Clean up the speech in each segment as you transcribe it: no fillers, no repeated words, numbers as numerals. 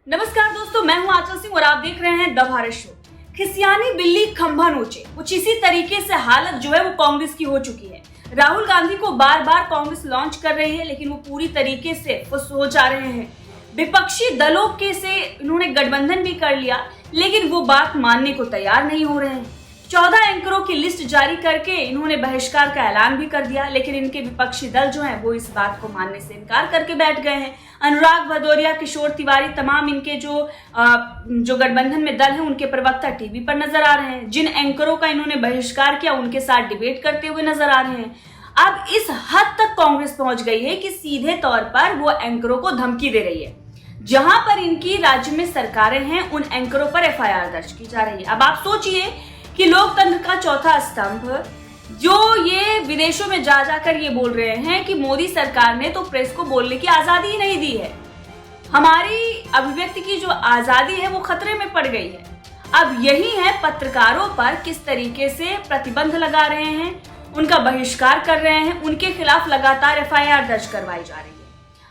नमस्कार दोस्तों, मैं हूं आंचल सिंह और आप देख रहे हैं द भारत शो। खिसियानी बिल्ली खंभा नोचे, कुछ इसी तरीके से हालत जो है वो कांग्रेस की हो चुकी है। राहुल गांधी को बार बार कांग्रेस लॉन्च कर रही है, लेकिन वो पूरी तरीके से फुस हो जा रहे हैं। विपक्षी दलों के से इन्होंने गठबंधन भी कर लिया, लेकिन वो बात मानने को तैयार नहीं हो रहे हैं। 14 एंकरों की लिस्ट जारी करके इन्होंने बहिष्कार का ऐलान भी कर दिया, लेकिन इनके विपक्षी दल जो हैं वो इस बात को मानने से इनकार करके बैठ गए हैं। अनुराग भदौरिया, किशोर तिवारी, तमाम इनके जो गठबंधन में दल हैं उनके प्रवक्ता टीवी पर नजर आ रहे हैं। जिन एंकरों का इन्होंने बहिष्कार किया उनके साथ डिबेट करते हुए नजर आ रहे हैं। अब इस हद तक कांग्रेस पहुंच गई है कि सीधे तौर पर वो एंकरों को धमकी दे रही है। जहां पर इनकी राज्य में सरकारें हैं उन एंकरों पर एफआईआर दर्ज की जा रही है। अब आप सोचिए कि लोकतंत्र का चौथा स्तंभ जो ये विदेशों में जा जाकर ये बोल रहे हैं कि मोदी सरकार ने तो प्रेस को बोलने की आजादी ही नहीं दी है, हमारी अभिव्यक्ति की जो आजादी है वो खतरे में पड़ गई है। अब यही है पत्रकारों पर किस तरीके से प्रतिबंध लगा रहे हैं, उनका बहिष्कार कर रहे हैं, उनके खिलाफ लगातार एफआईआर दर्ज करवाई जा रही है।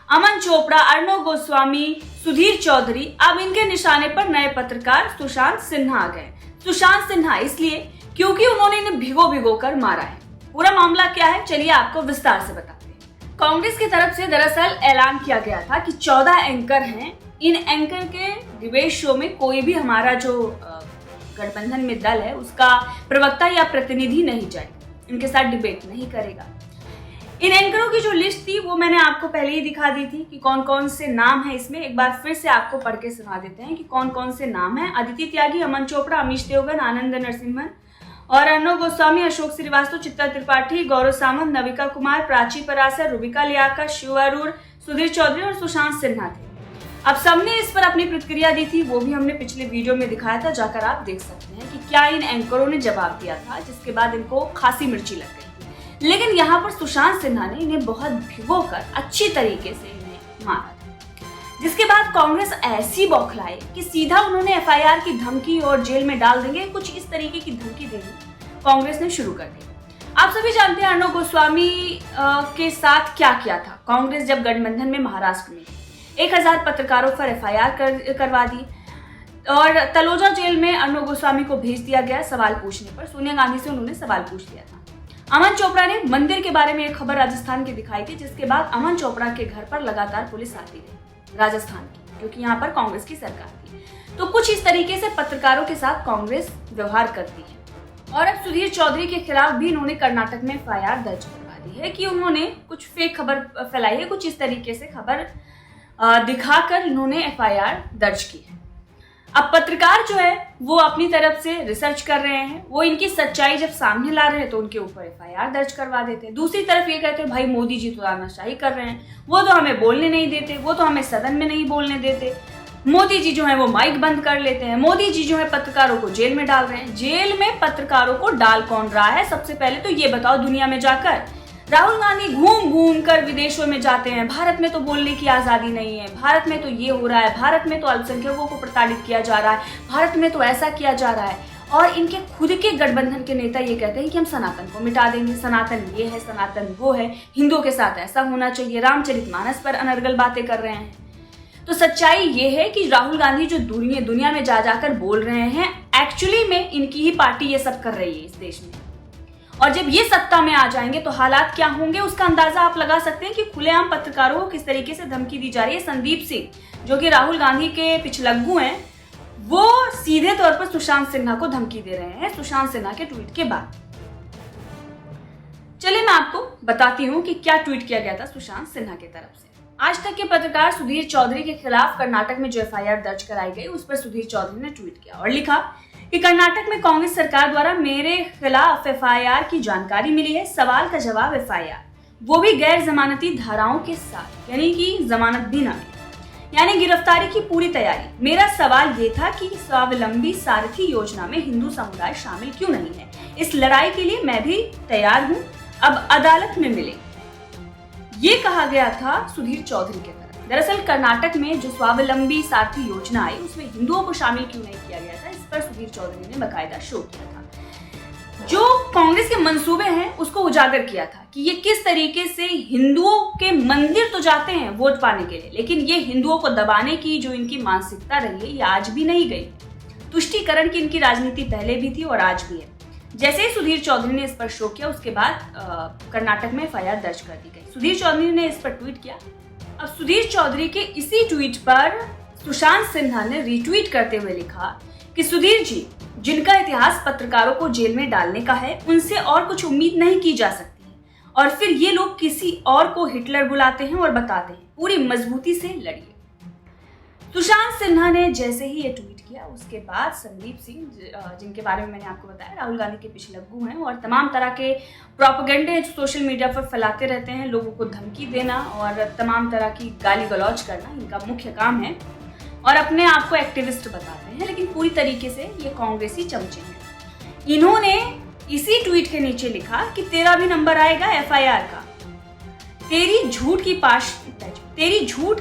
अमन चोपड़ा, अर्णव गोस्वामी, सुधीर चौधरी, अब इनके निशाने पर नए पत्रकार सुशांत सिन्हा आ गए। सुशांत सिन्हा इसलिए क्योंकि उन्होंने इन्हें भिगो कर मारा है। पूरा मामला क्या है, चलिए आपको विस्तार से बताते हैं। कांग्रेस की तरफ से दरअसल ऐलान किया गया था कि 14 एंकर हैं। इन एंकर के डिबेट शो में कोई भी हमारा जो गठबंधन में दल है उसका प्रवक्ता या प्रतिनिधि नहीं जाएगा, इनके साथ डिबेट नहीं करेगा। इन एंकरों की जो लिस्ट थी वो मैंने आपको पहले ही दिखा दी थी कि कौन कौन से नाम है इसमें। एक बार फिर से आपको पढ़ के सुना देते हैं कि कौन कौन से नाम है। अदिति त्यागी, अमन चोपड़ा, अमीश देवगन, आनंद नरसिम्हन और अर्णव गोस्वामी, अशोक श्रीवास्तव, चित्रा त्रिपाठी, गौरव सामंत, नविका कुमार, प्राची परासर, रूबिका लियाकत, शिव अरोड़, सुधीर चौधरी और सुशांत सिन्हा थे। अब सबने इस पर अपनी प्रतिक्रिया दी थी, वो भी हमने पिछले वीडियो में दिखाया था, जाकर आप देख सकते हैं कि क्या इन एंकरों ने जवाब दिया था, जिसके बाद इनको खासी मिर्ची लग गई। लेकिन यहाँ पर सुशांत सिन्हा ने इन्हें बहुत भिगोकर अच्छी तरीके से इन्हें मारा, जिसके बाद कांग्रेस ऐसी बौखलाए कि सीधा उन्होंने एफआईआर की धमकी और जेल में डाल देंगे, कुछ इस तरीके की धमकी देनी कांग्रेस ने शुरू कर दी। आप सभी जानते हैं अर्णव गोस्वामी के साथ क्या किया था कांग्रेस जब गठबंधन में महाराष्ट्र में 1000 पत्रकारों पर एफआईआर करवा दी और तलोजा जेल में अर्णव गोस्वामी को भेज दिया गया। सवाल पूछने पर सोनिया गांधी से उन्होंने सवाल पूछ लिया था। अमन चोपड़ा ने मंदिर के बारे में एक खबर राजस्थान की दिखाई थी, जिसके बाद अमन चोपड़ा के घर पर लगातार पुलिस आती रही राजस्थान की, क्योंकि यहाँ पर कांग्रेस की सरकार थी। तो कुछ इस तरीके से पत्रकारों के साथ कांग्रेस व्यवहार करती है। और अब सुधीर चौधरी के खिलाफ भी इन्होंने कर्नाटक में एफआईआर दर्ज करवा दी है कि उन्होंने कुछ फेक खबर फैलाई है। कुछ इस तरीके से खबर दिखाकर इन्होंने एफआईआर दर्ज की है। अब पत्रकार जो है वो अपनी तरफ से रिसर्च कर रहे हैं, वो इनकी सच्चाई जब सामने ला रहे हैं तो उनके ऊपर एफआईआर दर्ज करवा देते हैं। दूसरी तरफ ये कहते हैं भाई मोदी जी तो तानाशाही कर रहे हैं, वो तो हमें बोलने नहीं देते, वो तो हमें सदन में नहीं बोलने देते, मोदी जी जो है वो माइक बंद कर लेते हैं, मोदी जी जो है पत्रकारों को जेल में डाल रहे हैं। जेल में पत्रकारों को डाल कौन रहा है, सबसे पहले तो ये बताओ दुनिया में जाकर। राहुल गांधी घूम घूम कर विदेशों में जाते हैं, भारत में तो बोलने की आजादी नहीं है, भारत में तो ये हो रहा है, भारत में तो अल्पसंख्यकों को प्रताड़ित किया जा रहा है, भारत में तो ऐसा किया जा रहा है। और इनके खुद के गठबंधन के नेता ये कहते हैं कि हम सनातन को मिटा देंगे, सनातन ये है, सनातन वो है, हिंदुओं के साथ ऐसा होना चाहिए, रामचरितमानस पर अनर्गल बातें कर रहे हैं। तो सच्चाई ये है कि राहुल गांधी जो दुनिया में जा जाकर बोल रहे हैं, एक्चुअली में इनकी ही पार्टी ये सब कर रही है इस देश में। और जब ये सत्ता में आ जाएंगे तो हालात क्या होंगे उसका अंदाजा आप लगा सकते हैं कि खुलेआम पत्रकारों को किस तरीके से धमकी दी जा रही है। संदीप सिंह जो कि राहुल गांधी के पिछलग्गू हैं, वो सीधे तौर पर सुशांत सिन्हा को धमकी दे रहे हैं सुशांत सिन्हा के ट्वीट के बाद। चलिए मैं आपको बताती हूँ कि क्या ट्वीट किया गया था सुशांत सिन्हा की तरफ से। आज तक के पत्रकार सुधीर चौधरी के खिलाफ कर्नाटक में जो एफआईआर दर्ज कराई गई उस पर सुधीर चौधरी ने ट्वीट किया और लिखा कि कर्नाटक में कांग्रेस सरकार द्वारा मेरे खिलाफ एफआईआर की जानकारी मिली है। सवाल का जवाब एफआईआर, वो भी गैर जमानती धाराओं के साथ, यानी कि जमानत भी न मिली, यानी गिरफ्तारी की पूरी तैयारी। मेरा सवाल ये था कि स्वावलंबी सारथी योजना में हिंदू समुदाय शामिल क्यों नहीं है। इस लड़ाई के लिए मैं भी तैयार हूँ, अब अदालत में मिले, ये कहा गया था सुधीर चौधरी के तरफ। दरअसल कर्नाटक में जो स्वावलंबी सारथी योजना आई उसमें हिंदुओं को शामिल क्यों नहीं किया गया था, इस पर सुधीर चौधरी ने बकायदा शो किया था। जो कांग्रेस के मंसूबे हैं उसको उजागर किया था कि ये किस तरीके से हिंदुओं के मंदिर तो जाते हैं वोट पाने के लिए, लेकिन ये हिंदुओं को दबाने की जो इनकी मानसिकता रही है ये आज भी नहीं गई। तुष्टीकरण की इनकी राजनीति पहले भी थी और आज भी है। जैसे ही सुधीर चौधरी ने इस पर शो किया उसके बाद कर्नाटक में एफआईआर दर्ज कर दी गई। सुधीर चौधरी ने इस पर ट्वीट किया। अब सुधीर चौधरी के इसी ट्वीट पर सुशांत सिन्हा ने रीट्वीट करते हुए लिखा कि सुधीर जी, जिनका इतिहास पत्रकारों को जेल में डालने का है, उनसे और कुछ उम्मीद नहीं की जा सकती है। और फिर ये लोग किसी और को हिटलर बुलाते हैं और बताते हैं पूरी मजबूती से लड़िए। सुशांत सिन्हा ने जैसे ही ये ट्वीट किया उसके बाद संदीप सिंह, जिनके बारे में मैंने आपको बताया राहुल गांधी के पिछलग्गू हैं और तमाम तरह के प्रोपेगेंडे जो सोशल मीडिया पर फैलाते रहते हैं, लोगों को धमकी देना और तमाम तरह की गाली गलौज करना इनका मुख्य काम है और अपने आप को एक्टिविस्ट बताते हैं, लेकिन पूरी तरीके से ये कांग्रेसी चमचे हैं। इन्होंने इसी ट्वीट के नीचे लिखा कि तेरा भी नंबर आएगा एफआईआर का, तेरी झूठ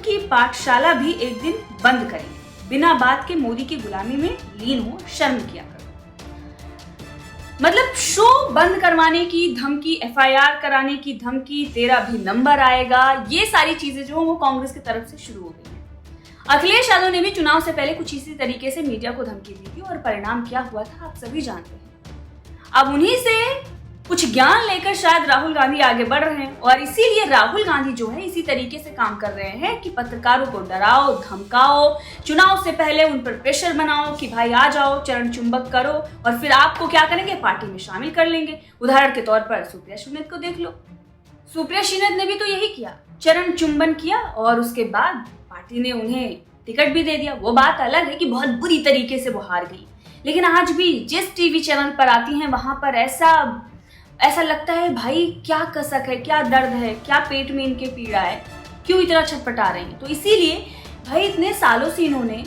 की पाठशाला भी एक दिन बंद करेंगे, बिना बात के मोदी की गुलामी में लीन हो, शर्म किया करो। मतलब शो बंद करवाने की धमकी, एफआईआर कराने की धमकी, तेरा भी नंबर आएगा, ये सारी चीजें जो वो कांग्रेस की तरफ से शुरू हो गई हैं। अखिलेश यादव ने भी चुनाव से पहले कुछ इसी तरीके से मीडिया को धमकी दी थी और परिणाम क्या हुआ था आप सभी जानते हैं। अब उन्हीं से कुछ ज्ञान लेकर शायद राहुल गांधी आगे बढ़ रहे हैं और इसीलिए राहुल गांधी जो है इसी तरीके से काम कर रहे हैं कि पत्रकारों को डराओ, धमकाओ, चुनाव से पहले उन पर प्रेशर बनाओ कि भाई आ जाओ, चरण चुंबक करो और फिर आपको क्या करेंगे, पार्टी में शामिल कर लेंगे। उदाहरण के तौर पर सुप्रिया श्रीनाथ को देख लो। सुप्रिया श्रीनाथ ने भी तो यही किया, चरण चुंबन किया और उसके बाद पार्टी ने उन्हें टिकट भी दे दिया। वो बात अलग है कि बहुत बुरी तरीके से वो हार गई, लेकिन आज भी जिस टीवी चैनल पर आती हैं वहां पर ऐसा लगता है भाई क्या कसक है, क्या दर्द है, क्या पेट में इनके पीड़ा है, क्यों इतना छटपटा रही हैं। तो इसीलिए भाई इतने सालों से इन्होंने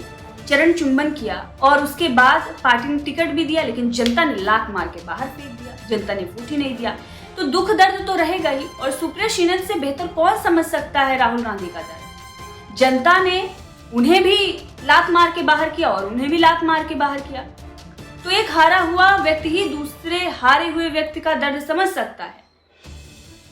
चरण चुंबन किया और उसके बाद पार्टी ने टिकट भी दिया, लेकिन जनता ने लात मार के बाहर फेंक दिया, जनता ने वोट ही नहीं दिया। तो दुख दर्द तो रहेगा ही और सुप्रिया श्रीनाथ से बेहतर कौन समझ सकता है राहुल गांधी का दर्द। जनता ने उन्हें भी लात मार के बाहर किया और उन्हें भी लात मार के बाहर किया। तो एक हारा हुआ व्यक्ति ही दूसरे हारे हुए व्यक्ति का दर्द समझ सकता है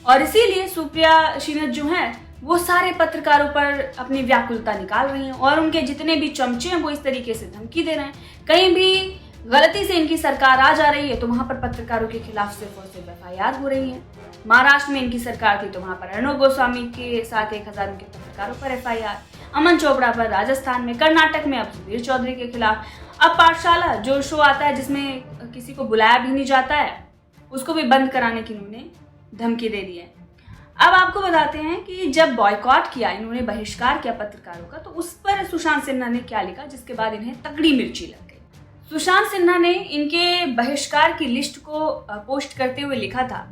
और इसीलिए सुप्रिया श्रीनाथ जो हैं वो सारे पत्रकारों पर अपनी व्याकुलता निकाल रही हैं और उनके जितने भी चमचे हैं वो इस तरीके से धमकी दे रहे हैं। कहीं भी गलती से इनकी सरकार आ जा रही है तो वहां पर पत्रकारों के खिलाफ सिर्फ और सिर्फ एफआईआर हो रही है। महाराष्ट्र में इनकी सरकार थी तो वहां पर अर्णब गोस्वामी के साथ 1000 के पत्रकारों पर एफआईआर, अमन चोपड़ा पर राजस्थान में, कर्नाटक में अब सुधीर चौधरी के खिलाफ। अब पाठशाला जो शो आता है जिसमें किसी को बुलाया भी नहीं जाता है उसको भी बंद कराने की इन्होंने धमकी दे दी है। अब आपको बताते हैं कि जब बॉयकॉट किया इन्होंने, बहिष्कार किया पत्रकारों का, तो उस पर सुशांत सिन्हा ने क्या लिखा जिसके बाद इन्हें तगड़ी मिर्ची लग गई। सुशांत सिन्हा ने इनके बहिष्कार की लिस्ट को पोस्ट करते हुए लिखा था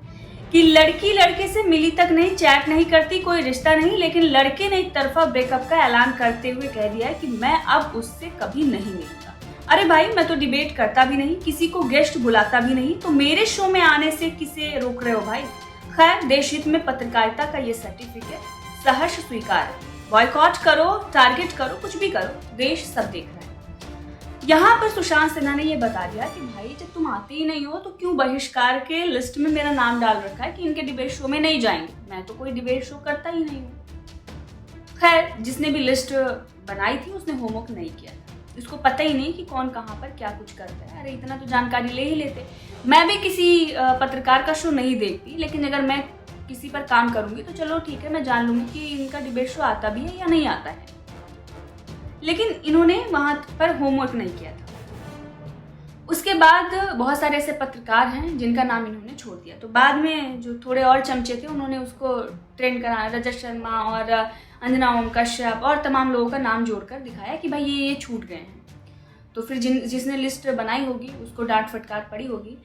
कि लड़की लड़के से मिली तक नहीं, चैट नहीं करती, कोई रिश्ता नहीं, लेकिन लड़के ने एक तरफा ब्रेकअप का ऐलान करते हुए कह दिया है कि मैं अब उससे कभी नहीं मिलूंगा। अरे भाई, मैं तो डिबेट करता भी नहीं, किसी को गेस्ट बुलाता भी नहीं, तो मेरे शो में आने से किसे रोक रहे हो भाई। खैर, देश हित में पत्रकारिता का ये सर्टिफिकेट सहर्ष स्वीकार है। बॉयकॉट करो, टारगेट करो, कुछ भी करो, देश सब देख रहा है। यहाँ पर सुशांत सिन्हा ने ये बता दिया कि भाई जब तुम आते ही नहीं हो तो क्यों बहिष्कार के लिस्ट में मेरा नाम डाल रखा है कि इनके डिबेट शो में नहीं जाएंगे। मैं तो कोई डिबेट शो करता ही नहीं हूँ। खैर, जिसने भी लिस्ट बनाई थी उसने होमवर्क नहीं किया, इसको पता ही नहीं कि कौन कहाँ पर क्या कुछ करता है। अरे इतना तो जानकारी ले ही लेते। मैं भी किसी पत्रकार का शो नहीं देखती, लेकिन अगर मैं किसी पर काम करूंगी तो चलो ठीक है, मैं जान लूंगी कि इनका डिबेट शो आता भी है या नहीं आता है। लेकिन इन्होंने वहां पर होमवर्क नहीं किया था। उसके बाद बहुत सारे ऐसे पत्रकार हैं जिनका नाम इन्होंने छोड़ दिया। तो बाद में जो थोड़े और चमचे थे उन्होंने उसको ट्रेंड कराया, रजत शर्मा और अंजना ओम कश्यप और तमाम लोगों का नाम जोड़कर दिखाया कि भाई ये छूट गए हैं। तो फिर जिसने लिस्ट बनाई होगी उसको डांट फटकार पड़ी होगी।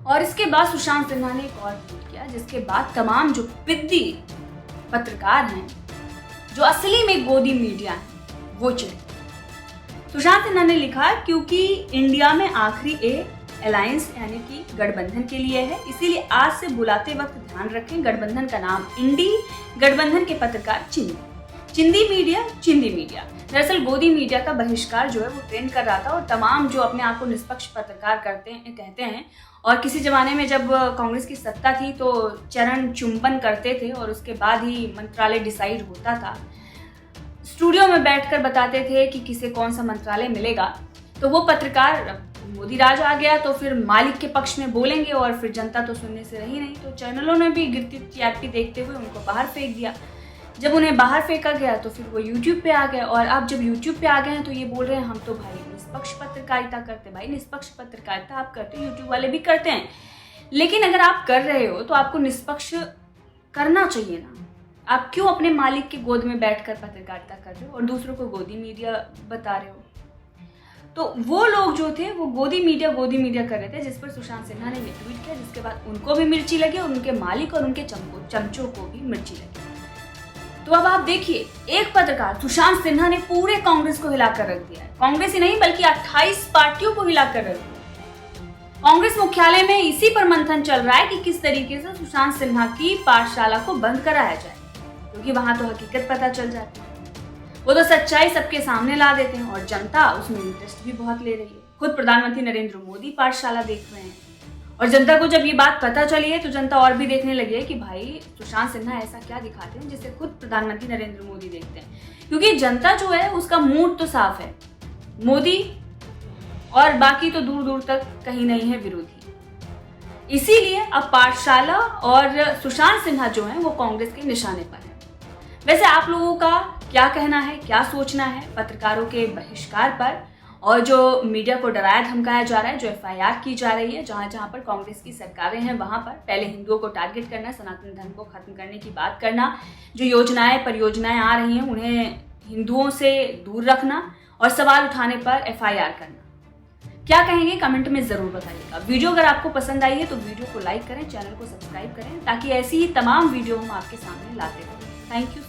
और इसके बाद सुशांत सिन्हा ने एक और ट्वीट किया जिसके बाद तमाम जो पिद्दी पत्रकार हैं, जो असली में गोदी मीडिया है, वो चिढ़े। सुशांत सिन्हा ने लिखा क्योंकि इंडिया में आखिरी अलायंस यानी कि गठबंधन के लिए है, इसीलिए आज से बुलाते वक्त ध्यान रखें गठबंधन का नाम इंडी, गठबंधन के पत्रकार चिंदी मीडिया। दरअसल गोदी मीडिया का बहिष्कार जो है वो ट्रेंड कर रहा था और तमाम जो अपने आप को निष्पक्ष पत्रकार कहते हैं और किसी ज़माने में जब कांग्रेस की सत्ता थी तो चरण चुंबन करते थे और उसके बाद ही मंत्रालय डिसाइड होता था। स्टूडियो में बैठकर बताते थे कि किसे कौन सा मंत्रालय मिलेगा। तो वो पत्रकार मोदी राज आ गया तो फिर मालिक के पक्ष में बोलेंगे और फिर जनता तो सुनने से रही नहीं। तो चैनलों ने भी गिरती टीआरपी देखते हुए उनको बाहर फेंक दिया। जब उन्हें बाहर फेंका गया तो फिर वो यूट्यूब पे आ गए और अब जब यूट्यूब पे आ गए हैं तो ये बोल रहे हैं हम तो भाई निष्पक्ष पत्रकारिता करते। भाई निष्पक्ष पत्रकारिता आप करते हो, यूट्यूब वाले भी करते हैं, लेकिन अगर आप कर रहे हो तो आपको निष्पक्ष करना चाहिए ना। आप क्यों अपने मालिक के गोद में बैठकर पत्रकारिता कर रहे हो और दूसरों को गोदी मीडिया बता रहे हो। तो वो लोग जो थे वो गोदी मीडिया कर रहे थे, जिस पर सुशांत सिन्हा ने ये ट्वीट किया, जिसके बाद उनको भी मिर्ची लगी और उनके मालिक और उनके चमचों को भी मिर्ची लगी। तो अब आप देखिए, एक पत्रकार सुशांत सिन्हा ने पूरे कांग्रेस को हिलाकर रख दिया है। कांग्रेस ही नहीं बल्कि 28 पार्टियों को हिलाकर रख दिया। कांग्रेस मुख्यालय में इसी पर मंथन चल रहा है कि किस तरीके से सुशांत सिन्हा की पाठशाला को बंद कराया जाए, क्योंकि वहां तो हकीकत पता चल जाती है। वो तो सच्चाई सबके सामने ला देते हैं और जनता उसमें इंटरेस्ट भी बहुत ले रही है। खुद प्रधानमंत्री नरेंद्र मोदी पाठशाला देख रहे हैं और जनता को जब ये बात पता चली है तो जनता और भी देखने लगी है कि भाई सुशांत सिन्हा ऐसा क्या दिखाते हैं जिसे खुद प्रधानमंत्री नरेंद्र मोदी देखते हैं। क्योंकि जनता जो है उसका मूड तो साफ है, मोदी और बाकी तो दूर दूर तक कहीं नहीं है विरोधी। इसीलिए अब पाठशाला और सुशांत सिन्हा जो है वो कांग्रेस के निशाने पर है। वैसे आप लोगों का क्या कहना है, क्या सोचना है पत्रकारों के बहिष्कार पर और जो मीडिया को डराया धमकाया जा रहा है, जो एफआईआर की जा रही है जहां जहां पर कांग्रेस की सरकारें हैं वहां पर पहले हिंदुओं को टारगेट करना, सनातन धर्म को खत्म करने की बात करना, जो योजनाएं परियोजनाएं आ रही हैं उन्हें हिंदुओं से दूर रखना और सवाल उठाने पर एफआईआर करना। क्या कहेंगे कमेंट में जरूर बताइएगा। वीडियो अगर आपको पसंद आई है तो वीडियो को लाइक करें, चैनल को सब्सक्राइब करें ताकि ऐसी ही तमाम वीडियो हम आपके सामने लाते रहें। Thank you.